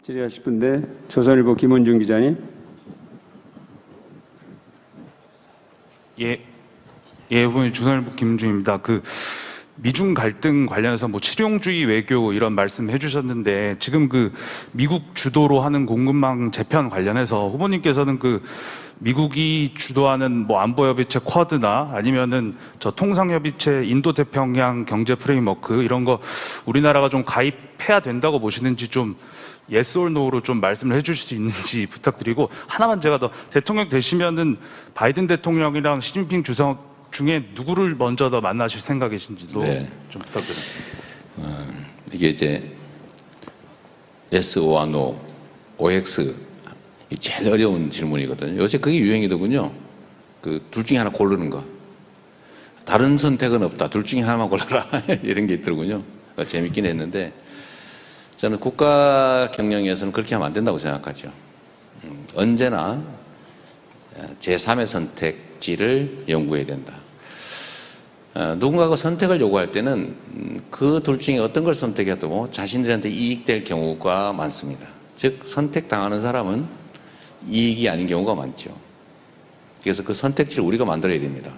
질의하실 분데 조선일보 김원중 기자님. 후보님, 조선일보 김은중입니다. 미중 갈등 관련해서 실용주의 외교 이런 말씀 해주셨는데, 지금 미국 주도로 하는 공급망 재편 관련해서 후보님께서는 미국이 주도하는 안보협의체 쿼드나 아니면은 통상협의체 인도태평양 경제 프레임워크 이런 거 우리나라가 좀 가입해야 된다고 보시는지 좀 yes or no로 좀 말씀을 해주실 수 있는지 부탁드리고, 하나만 제가 더, 대통령 되시면은 바이든 대통령이랑 시진핑 주석 중에 누구를 먼저 더 만나실 생각이신지도 좀 부탁드립니다. 이게 이제 yes or no, OX 제일 어려운 질문이거든요. 요새 그게 유행이더군요. 둘 중에 하나 고르는 거. 다른 선택은 없다. 둘 중에 하나만 골라라. 이런 게 있더군요. 재밌긴 했는데, 저는 국가 경영에서는 그렇게 하면 안 된다고 생각하죠. 언제나 제3의 선택지를 연구해야 된다. 누군가가 선택을 요구할 때는 그 둘 중에 어떤 걸 선택해도 자신들한테 이익될 경우가 많습니다. 즉, 선택당하는 사람은 이익이 아닌 경우가 많죠. 그래서 그 선택지를 우리가 만들어야 됩니다.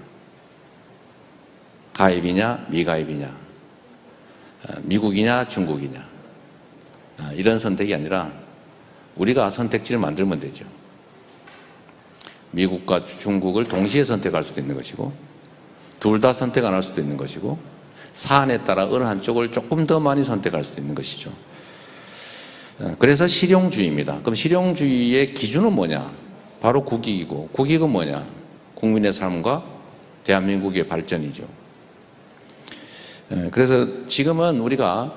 가입이냐, 미가입이냐, 미국이냐, 중국이냐, 이런 선택이 아니라 우리가 선택지를 만들면 되죠. 미국과 중국을 동시에 선택할 수도 있는 것이고, 둘 다 선택 안 할 수도 있는 것이고, 사안에 따라 어느 한쪽을 조금 더 많이 선택할 수도 있는 것이죠. 그래서 실용주의입니다. 그럼 실용주의의 기준은 뭐냐? 바로 국익이고, 국익은 뭐냐? 국민의 삶과 대한민국의 발전이죠. 그래서 지금은 우리가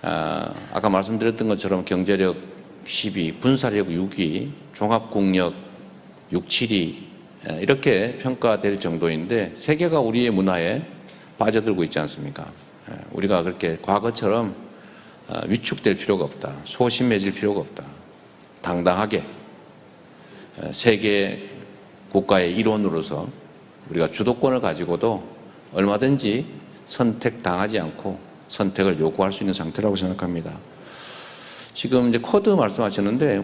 아까 말씀드렸던 것처럼 경제력 12, 군사력 6위, 종합국력 6, 7위 이렇게 평가될 정도인데, 세계가 우리의 문화에 빠져들고 있지 않습니까? 우리가 그렇게 과거처럼 위축될 필요가 없다. 소심해질 필요가 없다. 당당하게 세계 국가의 일원으로서 우리가 주도권을 가지고도 얼마든지 선택당하지 않고 선택을 요구할 수 있는 상태라고 생각합니다. 지금 이제 쿼드 말씀하셨는데,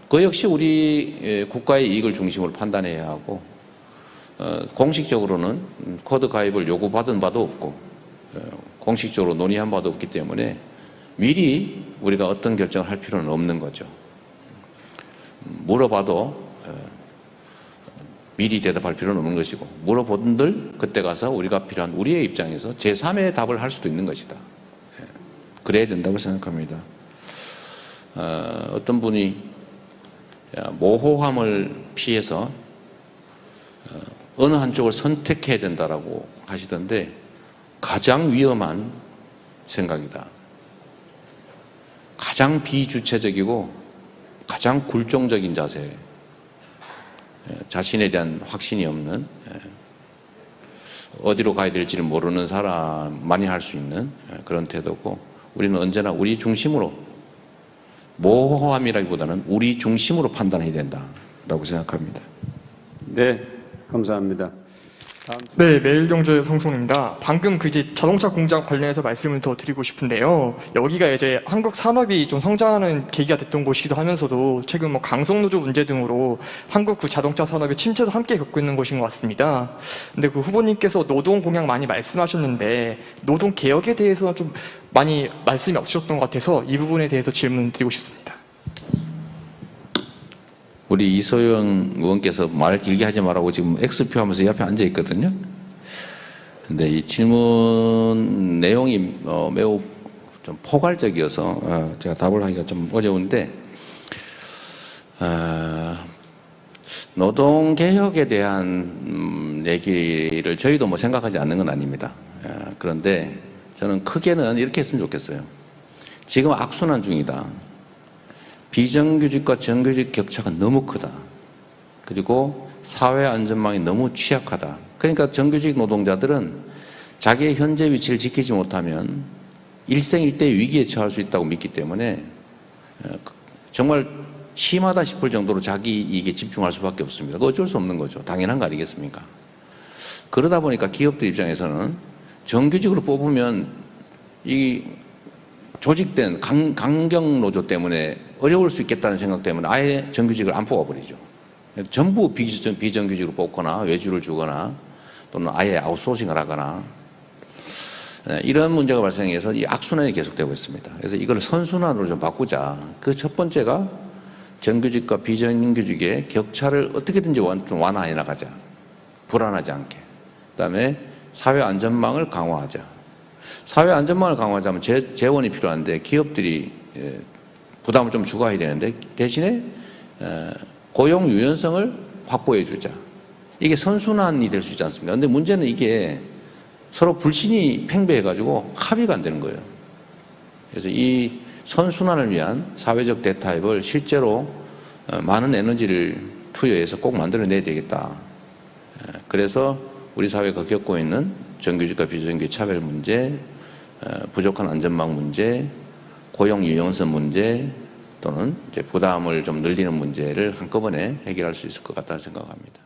그 역시 우리 국가의 이익을 중심으로 판단해야 하고, 공식적으로는 쿼드 가입을 요구받은 바도 없고, 공식적으로 논의한 바도 없기 때문에 미리 우리가 어떤 결정을 할 필요는 없는 거죠. 물어봐도 미리 대답할 필요는 없는 것이고, 물어보던들 그때 가서 우리가 필요한 우리의 입장에서 제3의 답을 할 수도 있는 것이다. 그래야 된다고 생각합니다. 어떤 분이 모호함을 피해서 어느 한쪽을 선택해야 된다라고 하시던데, 가장 위험한 생각이다. 가장 비주체적이고 가장 굴종적인 자세, 자신에 대한 확신이 없는, 어디로 가야 될지를 모르는 사람만이 할 수 있는 그런 태도고, 우리는 언제나 우리 중심으로, 모호함이라기보다는 우리 중심으로 판단해야 된다라고 생각합니다. 네, 감사합니다. 네, 매일경제 성송입니다. 방금 이제 자동차 공장 관련해서 말씀을 더 드리고 싶은데요. 여기가 이제 한국 산업이 좀 성장하는 계기가 됐던 곳이기도 하면서도 최근 강성노조 문제 등으로 한국 자동차 산업의 침체도 함께 겪고 있는 곳인 것 같습니다. 근데 후보님께서 노동 공약 많이 말씀하셨는데, 노동 개혁에 대해서는 좀 많이 말씀이 없으셨던 것 같아서 이 부분에 대해서 질문 드리고 싶습니다. 우리 이소영 의원께서 말 길게 하지 말라고 지금 X표 하면서 옆에 앉아 있거든요. 근데 이 질문 내용이 매우 좀 포괄적이어서 제가 답을 하기가 좀 어려운데, 노동개혁에 대한 얘기를 저희도 생각하지 않는 건 아닙니다. 그런데 저는 크게는 이렇게 했으면 좋겠어요. 지금 악순환 중이다. 비정규직과 정규직 격차가 너무 크다. 그리고 사회 안전망이 너무 취약하다. 그러니까 정규직 노동자들은 자기의 현재 위치를 지키지 못하면 일생일대 위기에 처할 수 있다고 믿기 때문에 정말 심하다 싶을 정도로 자기 이익에 집중할 수밖에 없습니다. 그거 어쩔 수 없는 거죠. 당연한 거 아니겠습니까? 그러다 보니까 기업들 입장에서는 정규직으로 뽑으면 이 조직된 강경 노조 때문에 어려울 수 있겠다는 생각 때문에 아예 정규직을 안 뽑아버리죠. 전부 비정규직으로 뽑거나 외주를 주거나 또는 아예 아웃소싱을 하거나 이런 문제가 발생해서 이 악순환이 계속되고 있습니다. 그래서 이걸 선순환으로 좀 바꾸자. 그 첫 번째가 정규직과 비정규직의 격차를 어떻게든지 좀 완화해 나가자. 불안하지 않게. 그다음에 사회 안전망을 강화하자. 사회 안전망을 강화하자면 재원이 필요한데 기업들이 부담을 좀 주고 해야 되는데 대신에 고용 유연성을 확보해 주자. 이게 선순환이 될 수 있지 않습니까? 근데 문제는 이게 서로 불신이 팽배해가지고 합의가 안 되는 거예요. 그래서 이 선순환을 위한 사회적 대타협을 실제로 많은 에너지를 투여해서 꼭 만들어내야 되겠다. 그래서 우리 사회가 겪고 있는 정규직과 비정규직 차별 문제, 부족한 안전망 문제, 고용 유연성 문제 또는 이제 부담을 좀 늘리는 문제를 한꺼번에 해결할 수 있을 것 같다는 생각합니다.